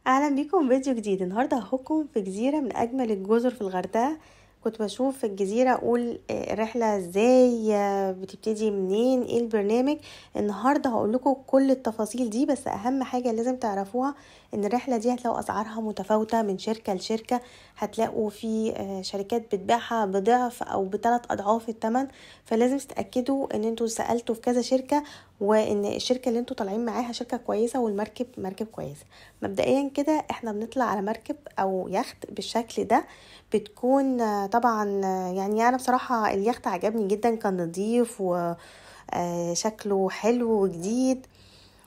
اهلا بيكم فيديو جديد. النهارده هاخدكم في جزيره من اجمل الجزر في الغردقه. كنت بشوف في الجزيره اقول الرحله ازاي، بتبتدي منين، ايه البرنامج. النهارده هقول لكم كل التفاصيل دي، بس اهم حاجه لازم تعرفوها ان الرحله دي هتلاقوا اسعارها متفاوته من شركه لشركه. هتلاقوا في شركات بتبيعها بضعف او ب3 اضعاف الثمن، فلازم تتاكدوا ان انتوا سالتوا في كذا شركه وان الشركه اللي انتوا طالعين معاها شركه كويسه والمركب مركب كويسه. مبدئيا كده احنا بنطلع على مركب او يخت بالشكل ده. بتكون طبعا يعني انا بصراحه اليخت عجبني جدا، كان نظيف وشكله حلو وجديد.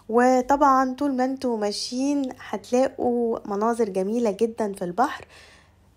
وطبعا طول ما انتوا ماشيين هتلاقوا مناظر جميله جدا في البحر.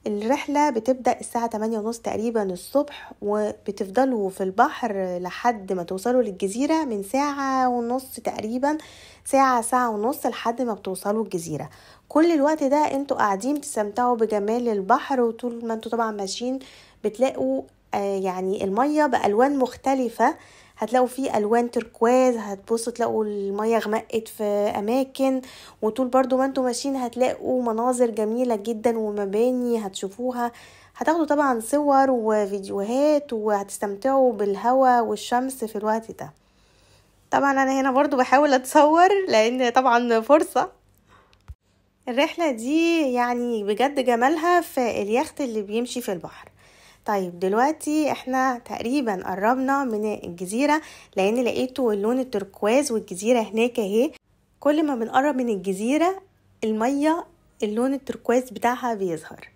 الرحلة بتبدأ الساعة 8:30 تقريبا الصبح، وبتفضلوا في البحر لحد ما توصلوا للجزيرة من 1:30 تقريبا، ساعة ونص لحد ما بتوصلوا الجزيرة. كل الوقت ده انتوا قاعدين بتستمتعوا بجمال البحر، وطول ما انتوا طبعا ماشيين بتلاقوا يعني المية بألوان مختلفة. هتلاقوا فيه الوان تركواز، هتبصوا تلاقوا المية غمقت في اماكن، وطول برضو ما انتوا ماشيين هتلاقوا مناظر جميلة جدا ومباني هتشوفوها. هتاخدوا طبعا صور وفيديوهات وهتستمتعوا بالهواء والشمس في الوقت ده. طبعا انا هنا برضو بحاول اتصور لان طبعا فرصة. الرحلة دي يعني بجد جمالها في اليخت اللي بيمشي في البحر. طيب دلوقتي احنا تقريبا قربنا من الجزيرة، لان لقيتوا اللون التركواز والجزيرة هناك اهي. كل ما بنقرب من الجزيرة المية اللون التركواز بتاعها بيظهر.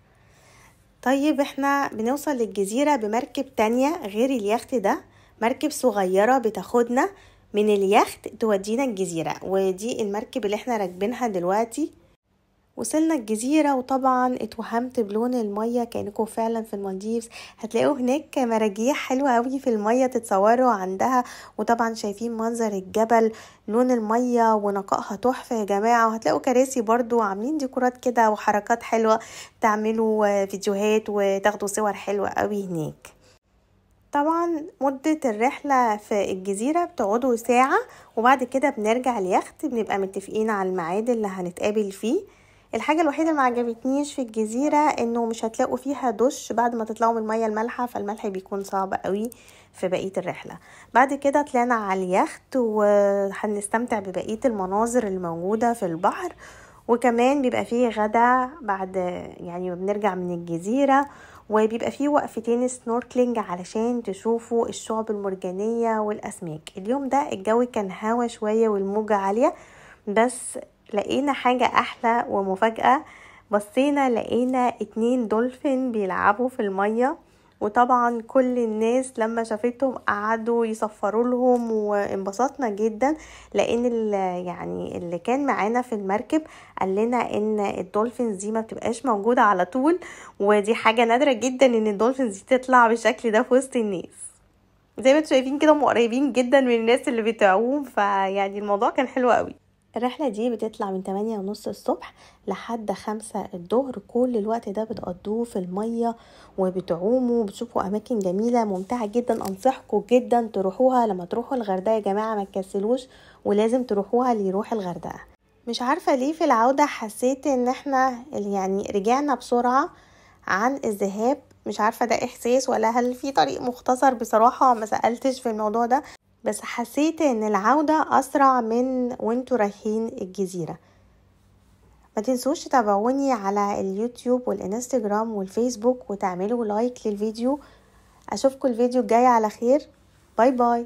طيب احنا بنوصل للجزيرة بمركب تانية غير اليخت ده، مركب صغيرة بتاخدنا من اليخت تودينا الجزيرة، ودي المركب اللي احنا راكبينها دلوقتي. وصلنا الجزيرة وطبعا اتوهمت بلون المية كأنكم فعلا في المالديفز. هتلاقوا هناك مراجيح حلوة قوي في المية تتصوروا عندها، وطبعا شايفين منظر الجبل، لون المية ونقائها تحفة يا جماعة. وهتلاقوا كراسي برضو عاملين ديكورات كده وحركات حلوة، تعملوا فيديوهات وتاخدوا صور حلوة قوي هناك. طبعا مدة الرحلة في الجزيرة بتقعدوا ساعة، وبعد كده بنرجع اليخت، بنبقى متفقين على الميعاد اللي هنتقابل فيه. الحاجة الوحيدة اللي معجبتنيش في الجزيرة انه مش هتلاقوا فيها دش بعد ما تطلعوا من المية المالحة، فالملح بيكون صعب قوي في بقية الرحلة. بعد كده طلعنا على اليخت وهنستمتع ببقية المناظر الموجودة في البحر، وكمان بيبقى فيه غدا بعد يعني ما بنرجع من الجزيرة، وبيبقى فيه وقفتين سنوركلينج علشان تشوفوا الشعب المرجانية والأسماك. اليوم ده الجو كان هوا شوية والموجة عالية، بس لقينا حاجة أحلى ومفاجأة. بصينا لقينا 2 دولفين بيلعبوا في المية، وطبعا كل الناس لما شافتهم قعدوا يصفروا لهم، وانبسطنا جدا لان يعني اللي كان معانا في المركب قال لنا ان الدولفينز دي ما بتبقاش موجودة على طول، ودي حاجة نادرة جدا ان الدولفينز دي تطلع بالشكل ده في وسط الناس. زي ما انتم شايفين كده قريبين جدا من الناس اللي بتعوم، فيعني الموضوع كان حلو قوي. الرحلة دي بتطلع من 8:30 الصبح لحد 5 الظهر. كل الوقت ده بتقضوه في المية وبتعوموا وبتشوفوا أماكن جميلة ممتعة جدا. أنصحكم جدا تروحوها لما تروحوا الغردقة يا جماعة، ما تكسلوش ولازم تروحوها اللي يروح الغردقة. مش عارفة ليه في العودة حسيت ان احنا يعني رجعنا بسرعة عن الذهاب. مش عارفة ده إحساس ولا هل في طريق مختصر، بصراحة ما سألتش في الموضوع ده، بس حسيت ان العودة اسرع من وانتوا رايحين الجزيرة. ما تنسوش تتابعوني على اليوتيوب والانستجرام والفيسبوك وتعملوا لايك للفيديو. اشوفكم الفيديو الجاي على خير. باي باي.